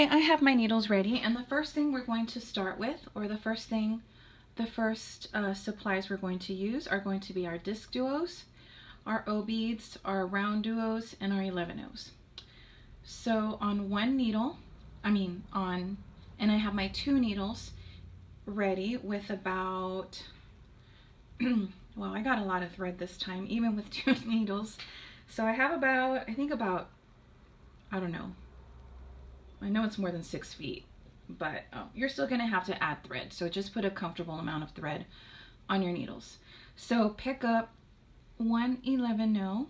Okay, I have my needles ready, and the first thing we're going to start with, or the first supplies we're going to use are going to be our DiscDuos, our O-beads, our RounDuos, and our 11-Os. So on one needle, and I have my 2 needles ready with about, well, I got a lot of thread this time, even with 2 needles. So I have about, I don't know, I know it's more than 6 feet, but you're still gonna have to add thread. So just put a comfortable amount of thread on your needles. So pick up 1 11-0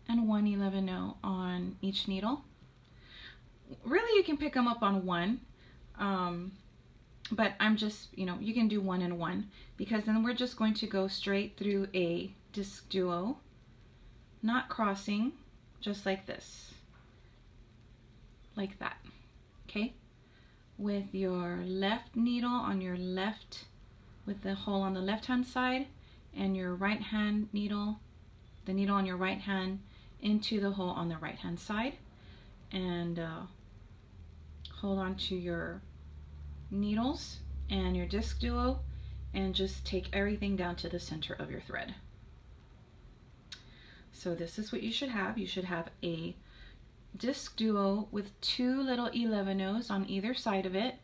and 1 11-0 on each needle. Really, you can pick them up on 1, but I'm just, you can do 1 and 1, because then we're just going to go straight through a DiscDuo, not crossing, just like this, like that, okay? With your left needle on your left, with the hole on the left hand side, and your right hand needle, the needle on your right hand, into the hole on the right hand side, and hold on to your needles and your DiscDuo, and just take everything down to the center of your thread. So this is what you should have. You should have a DiscDuo with 2 little 11-Os on either side of it,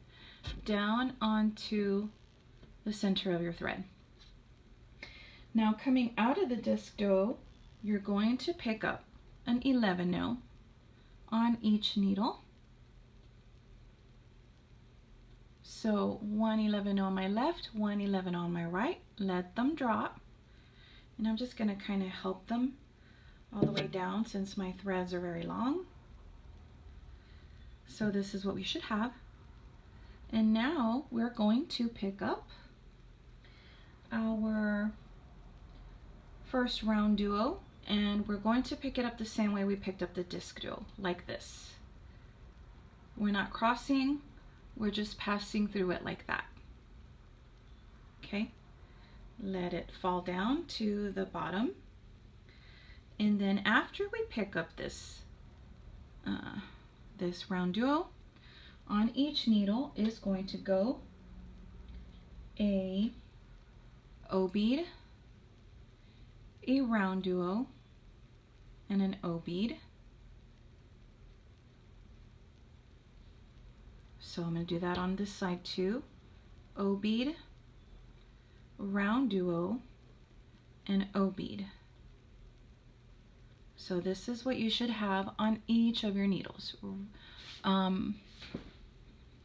down onto the center of your thread. Now coming out of the DiscDuo, you're going to pick up an 11-O on each needle. So 1 11-O on my left, 1 11-O on my right. Let them drop, and I'm just going to kind of help them all the way down since my threads are very long. So this is what we should have. And now we're going to pick up our first RounDuo, and we're going to pick it up the same way we picked up the DiscDuo, like this. We're not crossing, we're just passing through it like that. Okay, let it fall down to the bottom. And then after we pick up this RounDuo, on each needle is going to go a O-bead, a RounDuo, and an O-bead. So I'm going to do that on this side too. O-bead, RounDuo, and O-bead. So this is what you should have on each of your needles.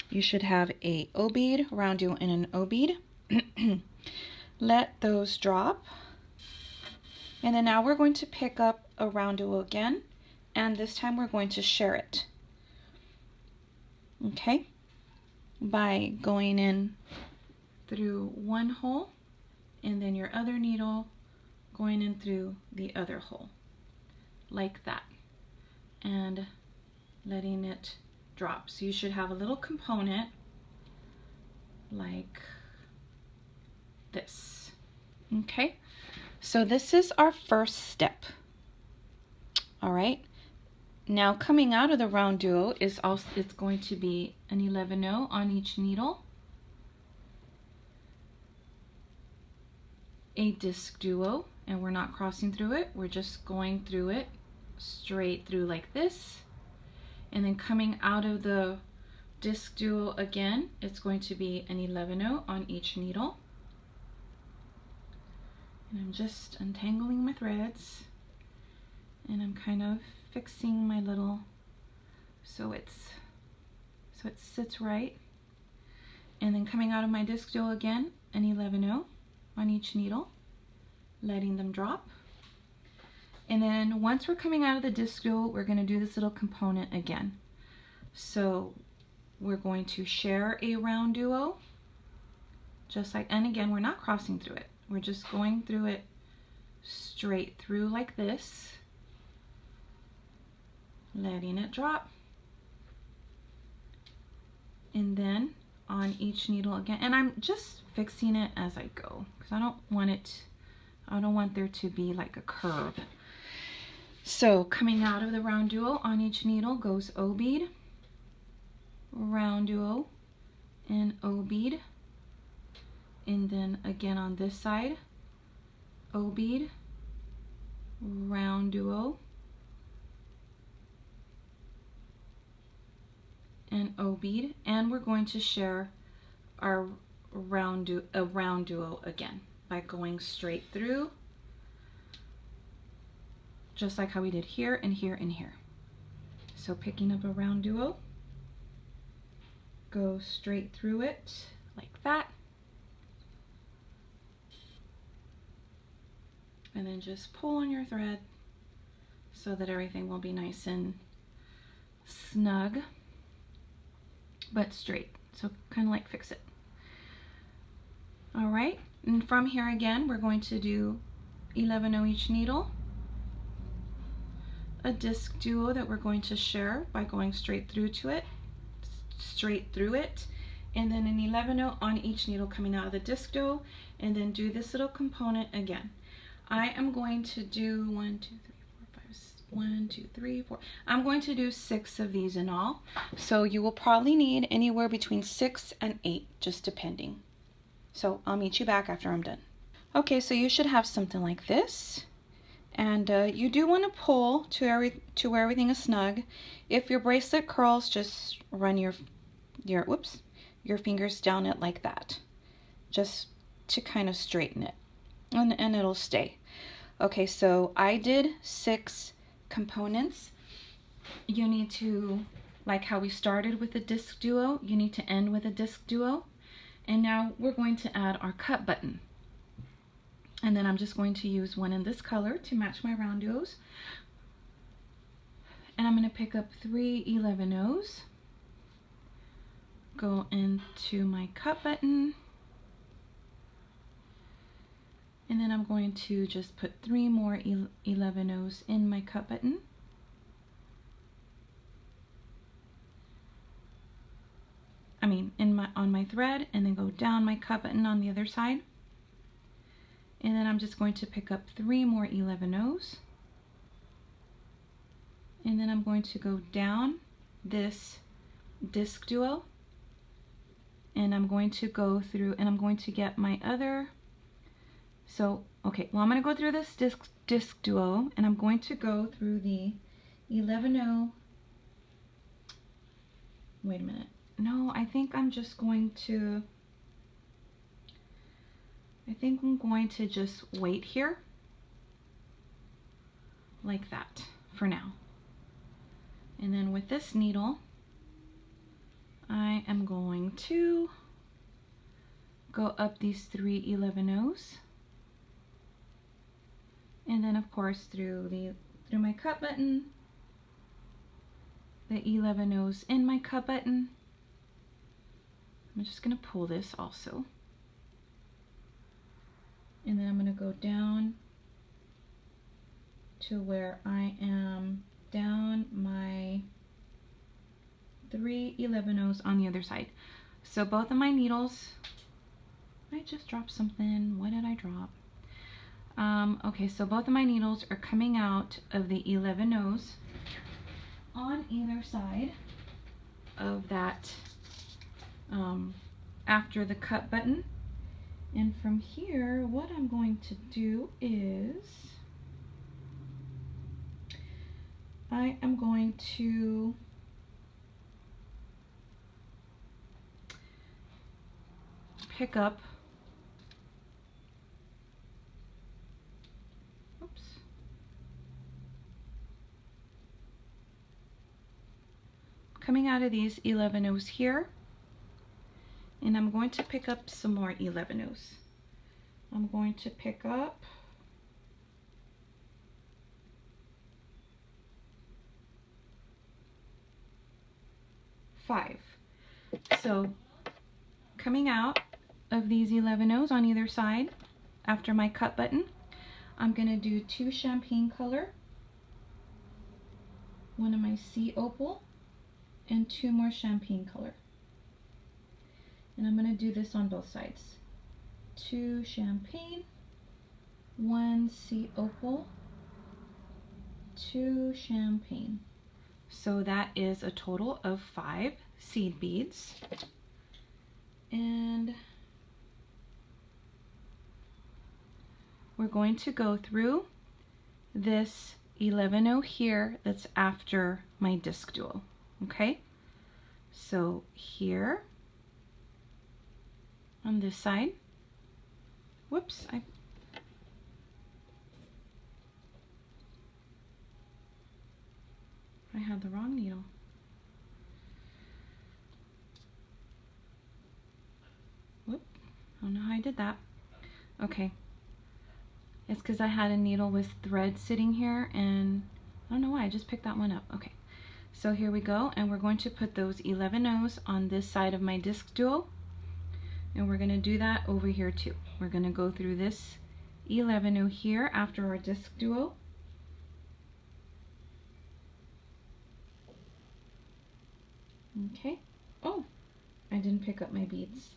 You should have a O-bead, RounDuo, and an O-bead. Let those drop. And then now we're going to pick up a RounDuo again, and this time we're going to share it. Okay? By going in through one hole, and then your other needle going in through the other hole, like that, and letting it drop. So you should have a little component like this. Okay, so this is our first step. All right, now coming out of the RounDuo is also, it's going to be an 11-O on each needle, a DiscDuo, and we're not crossing through it, we're just going through it straight through like this. And then coming out of the DiscDuo again, it's going to be an 11-O on each needle. And I'm just untangling my threads, and I'm kind of fixing my little, so it sits right. And then coming out of my DiscDuo again, an 11-O on each needle, letting them drop. And then once we're coming out of the DiscDuo, we're going to do this little component again. So we're going to share a RounDuo, just like, and again, we're not crossing through it. We're just going through it straight through like this, letting it drop. And then on each needle again, and I'm just fixing it as I go, because I don't want there to be like a curve. So coming out of the RounDuo, on each needle goes O-bead, RounDuo, and O bead, and then again on this side, O bead, RounDuo, and O bead, and we're going to share our RounDuo again by going straight through, just like how we did here and here and here. So picking up a RounDuo, go straight through it like that, and then just pull on your thread so that everything will be nice and snug but straight, so kind of like fix it. All right, and from here again we're going to do 11 each needle, a DiscDuo that we're going to share by going straight through it, and then an 11 on each needle coming out of the DiscDuo, and then do this little component again. I am going to do 1, 2, 3, 4, 5, 1, 2, 3, 4. I'm going to do 6 of these in all, so you will probably need anywhere between 6 and 8, just depending. So I'll meet you back after I'm done. Okay, so you should have something like this. And you do want to pull to where everything is snug. If your bracelet curls, just run your fingers down it like that, just to kind of straighten it, and it'll stay. Okay, so I did 6 components. You need to, like how we started with the DiscDuo, you need to end with a DiscDuo. And now we're going to add our cut button. And then I'm just going to use one in this color to match my RounDuos. And I'm going to pick up 3 11-0s, go into my cut button, and then I'm going to just put 3 more 11-0s in my cut button. I mean, on my thread, and then go down my cut button on the other side. And then I'm just going to pick up 3 more 11-0s. And then I'm going to go down this DiscDuo. And I'm going to go through, and I'm going to get my other, so, okay, well, I'm going to go through this DiscDuo, and I'm going to go through the 11-0, wait a minute. No, I think I'm just going to, just wait here like that for now. And then with this needle, I am going to go up these 3 11-0s, and then of course through my cut button, the 11-0s in my cut button. I'm just going to pull this also, and then I'm going to go down to where I am down my 3 11-0s on the other side. So both of my needles, I just dropped something. What did I drop? Okay, so both of my needles are coming out of the 11-0s on either side of that, after the cut button. And from here, what I'm going to do is I am going to pick up, coming out of these 11-0s here, and I'm going to pick up some more 11-0s. I'm going to pick up 5. So coming out of these 11-0s on either side after my cut button, I'm going to do 2 champagne color, 1 of my sea opal, and 2 more champagne color. And I'm going to do this on both sides. 2 champagne, 1 sea opal, 2 champagne. So that is a total of 5 seed beads, and we're going to go through this 11-0 here that's after my DiscDuo. Okay, so here on this side, whoops, I had the wrong needle. Whoop, I don't know how I did that. Okay, it's because I had a needle with thread sitting here, and I don't know why, I just picked that one up. Okay, so here we go, and we're going to put those 11-0s on this side of my DiscDuo, and we're going to do that over here too. We're going to go through this 11-0 here after our DiscDuo. Okay. Oh, I didn't pick up my beads.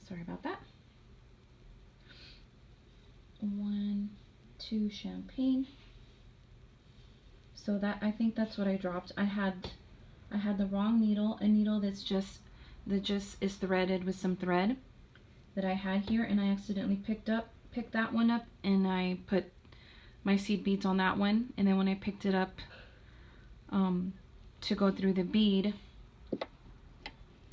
Sorry about that. 1, 2 champagne. So that, I think that's what I dropped. I had the wrong needle, a needle that just is threaded with some thread that I had here, and I accidentally picked that one up, and I put my seed beads on that one, and then when I picked it up to go through the bead,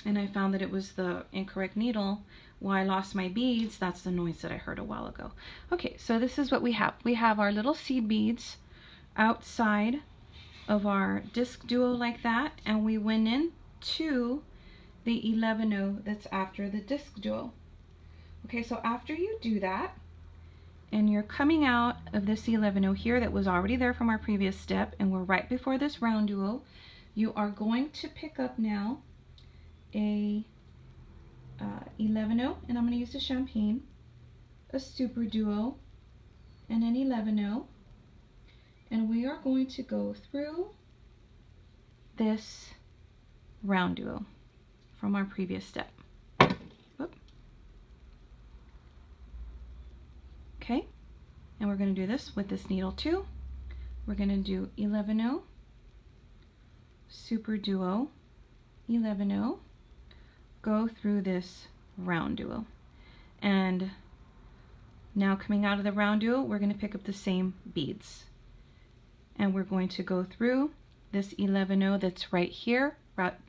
and I found that it was the incorrect needle, well, I lost my beads. That's the noise that I heard a while ago. Okay, so this is what we have. We have our little seed beads outside of our DiscDuo like that, and we went in to the 11-0 that's after the DiscDuo. Okay, so after you do that, and you're coming out of this 11-0 here that was already there from our previous step, and we're right before this RounDuo, you are going to pick up now a 11-0, and I'm going to use the champagne, a SuperDuo, and an 11-0, and we are going to go through this RounDuo from our previous step. Whoop. Okay, and we're going to do this with this needle too. We're going to do 11-0, SuperDuo, 11-0, go through this RounDuo, and now coming out of the RounDuo, we're going to pick up the same beads, and we're going to go through this 11-0 that's right here,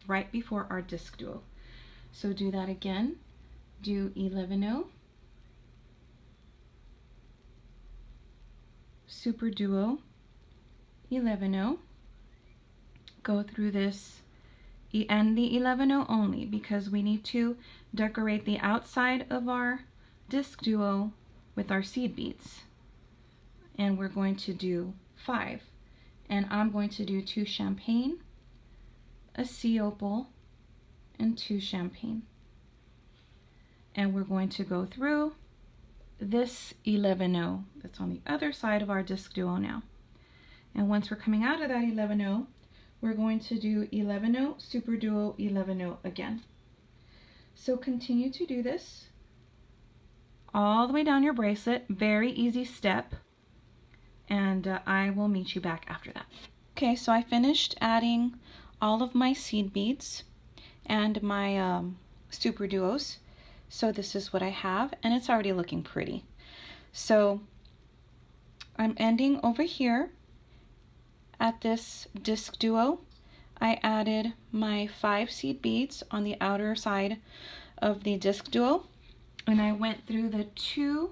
right before our DiscDuo. So do that again. Do 11-0, SuperDuo, 11-0, go through this, and the 11-0 only, because we need to decorate the outside of our DiscDuo with our seed beads. And we're going to do 5. And I'm going to do 2 champagne, a sea opal, and 2 champagne. And we're going to go through this 11-0 that's on the other side of our DiscDuo now. And once we're coming out of that 11-0, we're going to do 11-0, SuperDuo, 11-0 again. So continue to do this all the way down your bracelet. Very easy step, and I will meet you back after that. Okay, so I finished adding all of my seed beads and my SuperDuos. So this is what I have, and it's already looking pretty. So I'm ending over here at this DiscDuo. I added my 5 seed beads on the outer side of the DiscDuo, and I went through the 2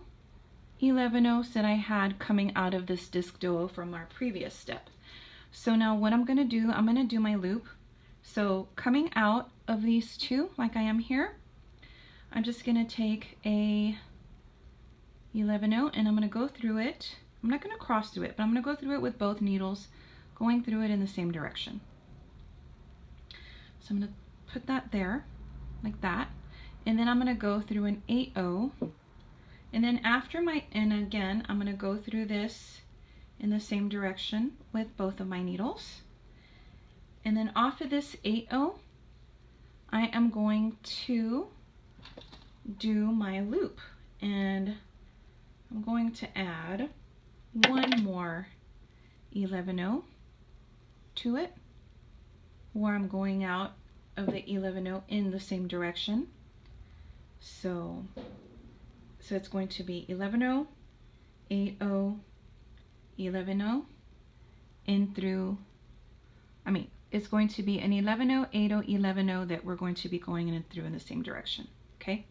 11-0s that I had coming out of this DiscDuo from our previous step. So now what I'm going to do, I'm going to do my loop. So coming out of these 2, like I am here, I'm just going to take a 11-0 and I'm going to go through it. I'm not going to cross through it, but I'm going to go through it with both needles, going through it in the same direction. So I'm going to put that there, like that. And then I'm going to go through an 8-0. And then after my, and again, I'm going to go through this in the same direction with both of my needles. And then off of this 8-0, I am going to do my loop. And I'm going to add one more 11-0 to it, where I'm going out of the 11-0 in the same direction. So it's going to be 11-0, 8-0, 11-0, in through, it's going to be an 11-0, 8-0, 11-0 that we're going to be going in and through in the same direction, okay?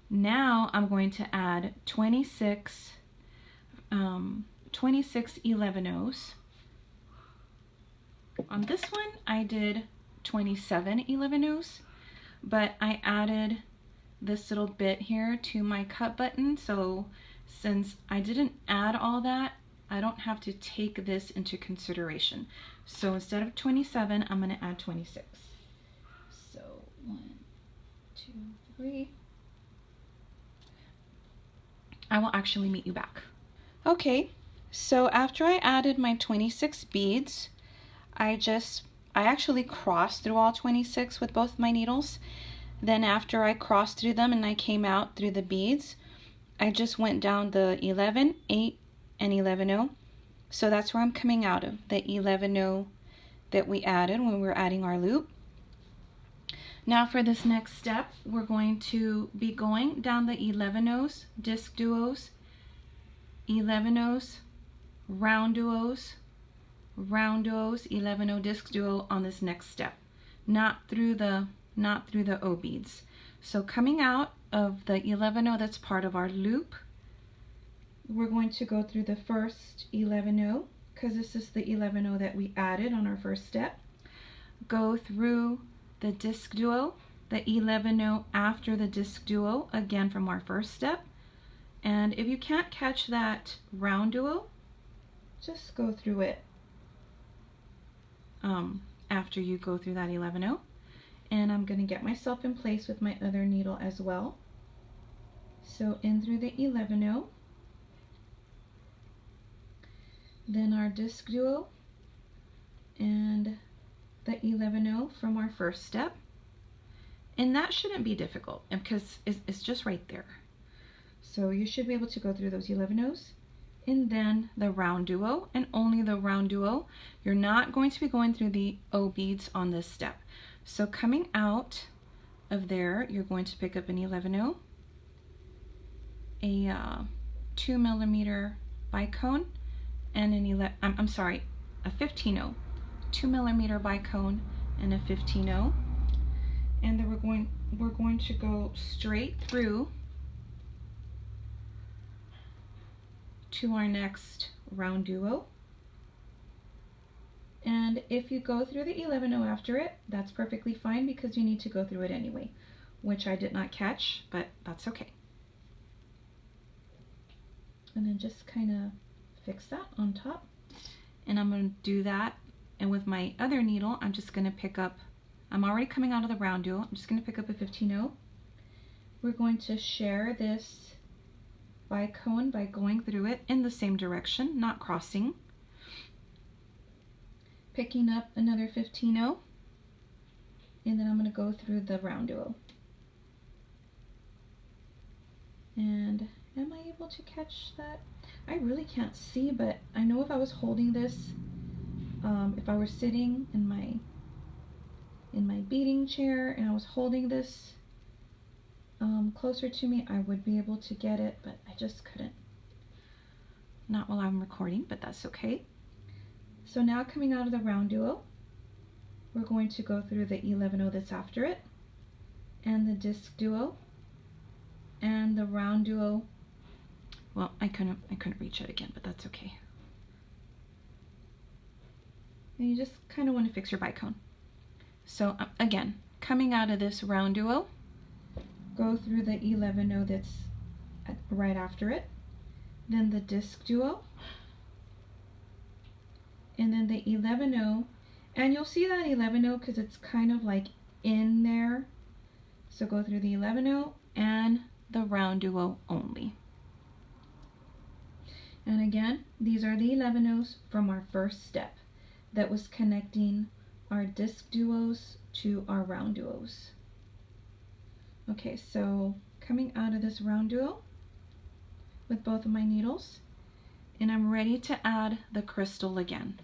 Now I'm going to add 26 11-0s. On this one, I did 27 11-0s, but I added this little bit here to my cut button, so since I didn't add all that, I don't have to take this into consideration. So instead of 27, I'm going to add 26. So 1, 2, 3. I will actually meet you back. Okay, so after I added my 26 beads, I actually crossed through all 26 with both my needles. Then after I crossed through them and I came out through the beads, I just went down the 11, 8, and 11-0. So that's where I'm coming out of, the 11-0 that we added when we were adding our loop. Now for this next step, we're going to be going down the 11-0s, DiscDuos, 11-0s, RounDuos, 11-0 DiscDuo on this next step, not through the O beads. So coming out of the 11-0 that's part of our loop, we're going to go through the first 11-0, because this is the 11-0 that we added on our first step. Go through the DiscDuo, the 11-0 after the DiscDuo, again from our first step. And if you can't catch that RounDuo, just go through it after you go through that 11-0. And I'm going to get myself in place with my other needle as well. So in through the 11-0, then our DiscDuo and the 11-0 from our first step. And that shouldn't be difficult because it's just right there. So you should be able to go through those 11-0s and then the RounDuo, and only the RounDuo. You're not going to be going through the O beads on this step. So coming out of there, you're going to pick up an 11-0, a 2mm bicone, and a 15-0, 2mm bicone and a 15-0, and then we're going to go straight through to our next RounDuo. And if you go through the 11-0 after it, that's perfectly fine because you need to go through it anyway, which I did not catch, but that's okay. And then just kind of fix that on top. And I'm going to do that. And with my other needle, I'm just going to pick up, I'm already coming out of the RounDuo, I'm just going to pick up a 15-0. We're going to share this bicone by going through it in the same direction, not crossing. Picking up another 15-0, and then I'm going to go through the RounDuo. And am I able to catch that? I really can't see, but I know if I was holding this, if I were sitting in my beading chair and I was holding this closer to me, I would be able to get it, but I just couldn't. Not while I'm recording, but that's okay. So now coming out of the RounDuo, we're going to go through the 11-0 that's after it, and the DiscDuo, and the RounDuo. Well, I couldn't reach it again, but that's okay. And you just kind of want to fix your bicone. So again, coming out of this RounDuo, go through the 11-0 that's right after it, then the DiscDuo, and then the 11-0, and you'll see that 11-0 because it's kind of like in there. So go through the 11-0 and the RounDuo only. And again, these are the 11-0s from our first step that was connecting our DiscDuos to our RounDuos. Okay, so coming out of this RounDuo with both of my needles, and I'm ready to add the crystal again.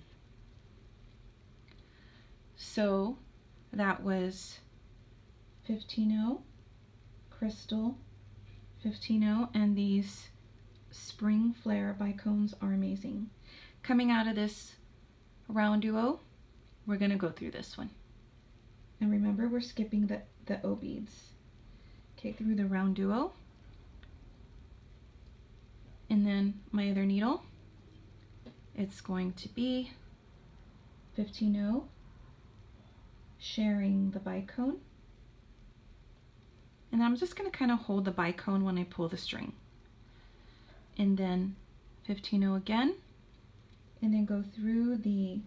So that was 15-0, crystal, 15-0, and these spring flare bicones are amazing. Coming out of this RounDuo, we're going to go through this one. And remember, we're skipping the O beads. Okay, through the RounDuo. And then my other needle, it's going to be 15-0, sharing the bicone. And I'm just going to kind of hold the bicone when I pull the string. And then 15-0 again, and then go through the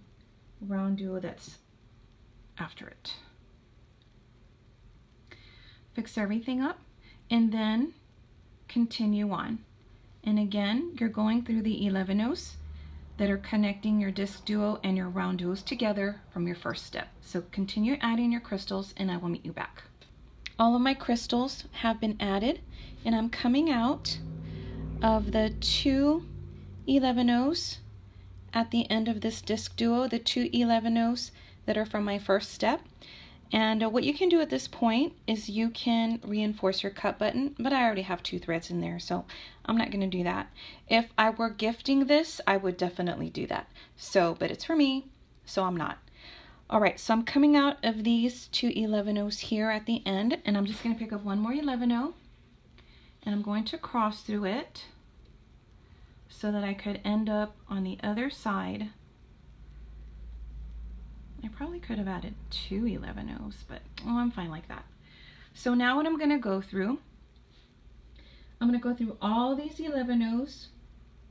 RounDuo that's after it. Fix everything up, and then continue on. And again, you're going through the 11-0s that are connecting your DiscDuo and your RounDuos together from your first step. So continue adding your crystals, and I will meet you back. All of my crystals have been added, and I'm coming out of the 2 11-0s at the end of this DiscDuo, the 2 11-0s that are from my first step. And what you can do at this point is you can reinforce your cut button, but I already have 2 threads in there, so I'm not going to do that. If I were gifting this, I would definitely do that. But it's for me, so I'm not. All right, so I'm coming out of these 2 11-0s here at the end, and I'm just going to pick up one more 11-0, and I'm going to cross through it so that I could end up on the other side. I probably could have added 2 11-0s, but I'm fine like that. So now what I'm going to go through, I'm going to go through all these 11-0s.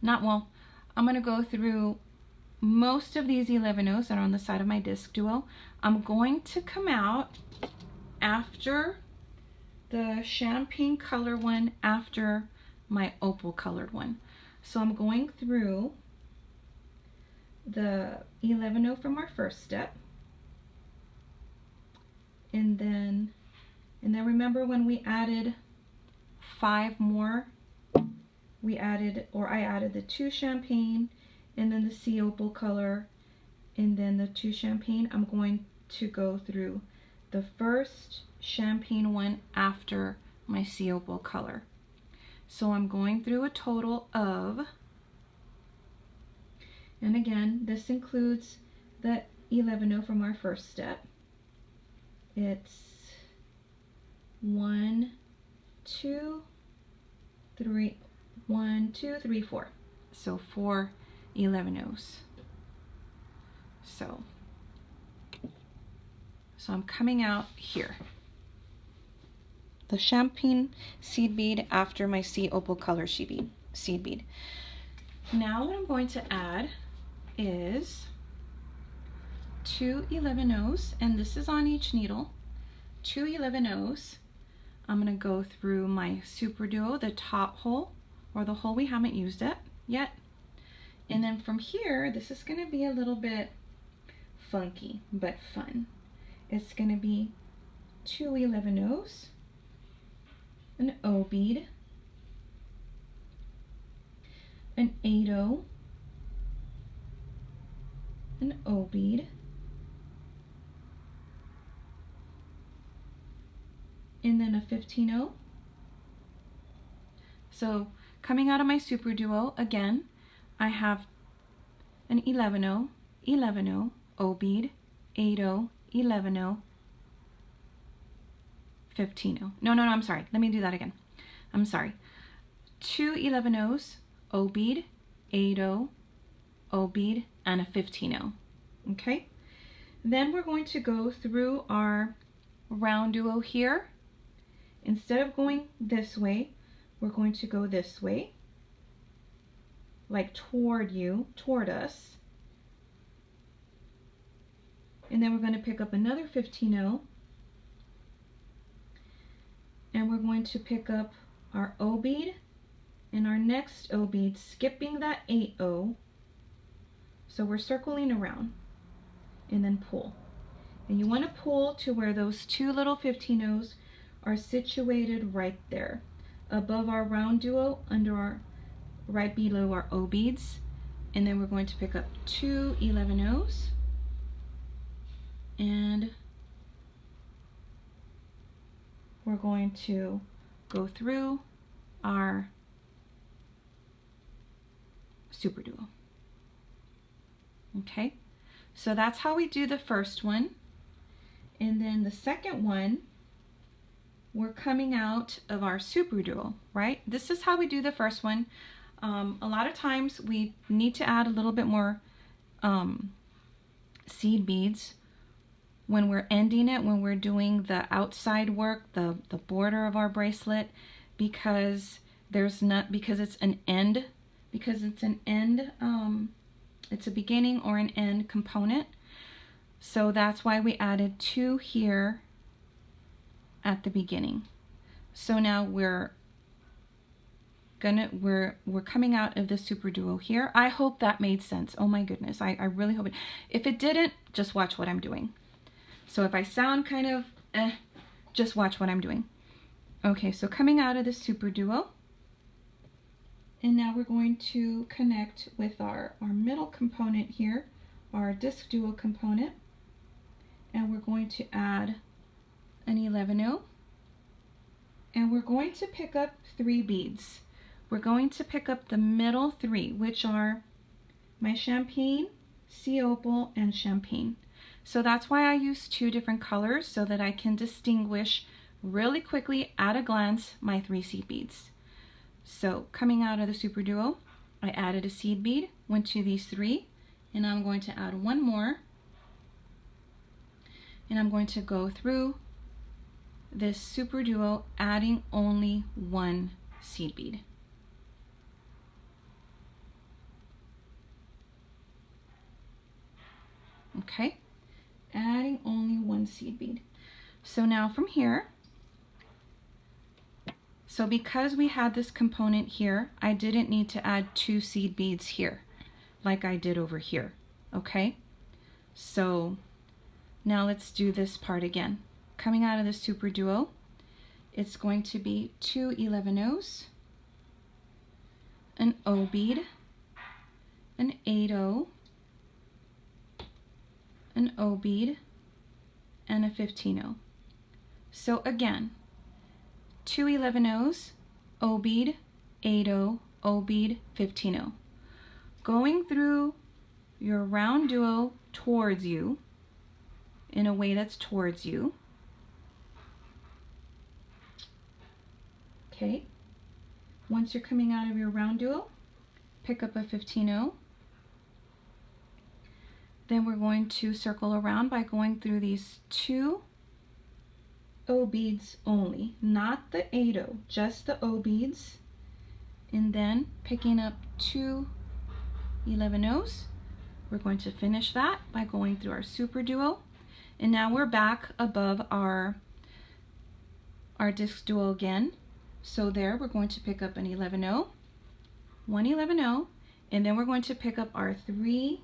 I'm going to go through most of these 11-0s that are on the side of my DiscDuo. I'm going to come out after the champagne color one, after my opal colored one. So I'm going through the 11-0 from our first step, and then remember when we added 5 more, I added the 2 champagne, and then the sea opal color, and then the 2 champagne. I'm going to go through the first champagne one after my sea opal color. So I'm going through a total of, and again, this includes the 11-0 from our first step. It's 1, 2, 3, 1, 2, 3, 4. So 4 11-0s. So I'm coming out here. The champagne seed bead after my sea opal color seed bead. Now what I'm going to add is 2 11-0s, and this is on each needle. 2 11-0s. I'm going to go through my SuperDuo, the top hole, or the hole we haven't used it yet. And then from here, this is going to be a little bit funky, but fun. It's going to be 2 11-0s, an O bead, an 8-0, an O bead, and then a 15-0. So coming out of my SuperDuo, again, I have an 11-0, 11-0, O bead, 8-0, 11-0, 15-0. No, I'm sorry. Let me do that again. I'm sorry. 2 11-0s, O bead, 8-0, O bead, and a 15-0. Okay? Then we're going to go through our RounDuo here. Instead of going this way, we're going to go this way, like toward us. And then we're going to pick up another 15-0, and we're going to pick up our O bead and our next O bead, skipping that 8-0. So we're circling around, and then pull. And you want to pull to where those 2 little 15-0s are situated right there, above our RounDuo, right below our O beads. and then we're going to pick up 2 11-0s, and we're going to go through our SuperDuo. Okay, so that's how we do the first one. And then the second one, we're coming out of our SuperDuo, right? This is how we do the first one. A lot of times we need to add a little bit more seed beads when we're ending it, when we're doing the outside work, the border of our bracelet, because it's an end, it's a beginning or an end component. So that's why we added 2 here at the beginning. So now we're coming out of the SuperDuo here. I hope that made sense. Oh my goodness, I really hope it. If it didn't, just watch what I'm doing. So if I sound kind of just watch what I'm doing. Okay, so coming out of the SuperDuo, and now we're going to connect with our middle component here, our DiscDuo component, and we're going to add an 11-0, and we're going to pick up 3 beads. We're going to pick up the middle 3, which are my champagne, sea opal, and champagne. So that's why I use 2 different colors, so that I can distinguish really quickly at a glance my 3 seed beads. So coming out of the SuperDuo, I added a seed bead, went to these 3, and I'm going to add 1 more, and I'm going to go through this SuperDuo, adding only 1 seed bead. Okay, adding only 1 seed bead. So now from here, so because we had this component here, I didn't need to add 2 seed beads here like I did over here. Okay, so now let's do this part again. Coming out of the SuperDuo, it's going to be 2 11-0s, an O bead, an 8-0, an O bead, and a 15-0. So again, 2 11-0s, O bead, 8-0, O bead, 15-0. Going through your RounDuo towards you, in a way that's towards you. Okay, once you're coming out of your RounDuo, pick up a 15-0. Then we're going to circle around by going through these 2 O beads only, not the 8-0, just the O beads, and then picking up 2 11-0s. We're going to finish that by going through our SuperDuo, and now we're back above our DiscDuo again. So there we're going to pick up an 11-0, 1 11-0, and then we're going to pick up our 3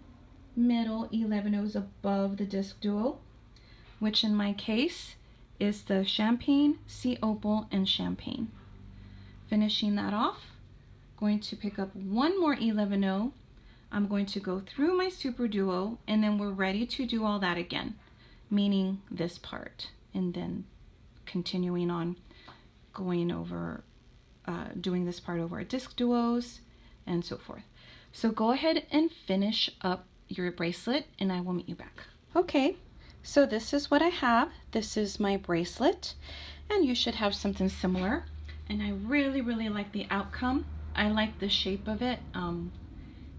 middle 11-0s above the DiscDuo, which in my case is the champagne, sea opal, and champagne. Finishing that off, going to pick up 1 more 11-0. I'm going to go through my SuperDuo, and then we're ready to do all that again, meaning this part, and then continuing on going over, doing this part over our DiscDuos and so forth. So go ahead and finish up your bracelet, and I will meet you back. Okay, so this is what I have. This is my bracelet, and you should have something similar. And I really, really like the outcome. I like the shape of it.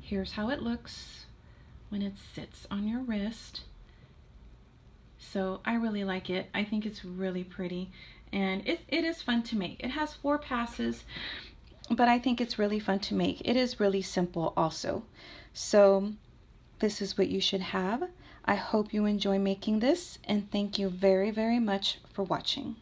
Here's how it looks when it sits on your wrist. So I really like it. I think it's really pretty, and it is fun to make. It has 4 passes, but I think it's really fun to make. It is really simple also. So this is what you should have. I hope you enjoy making this, and thank you very, very much for watching.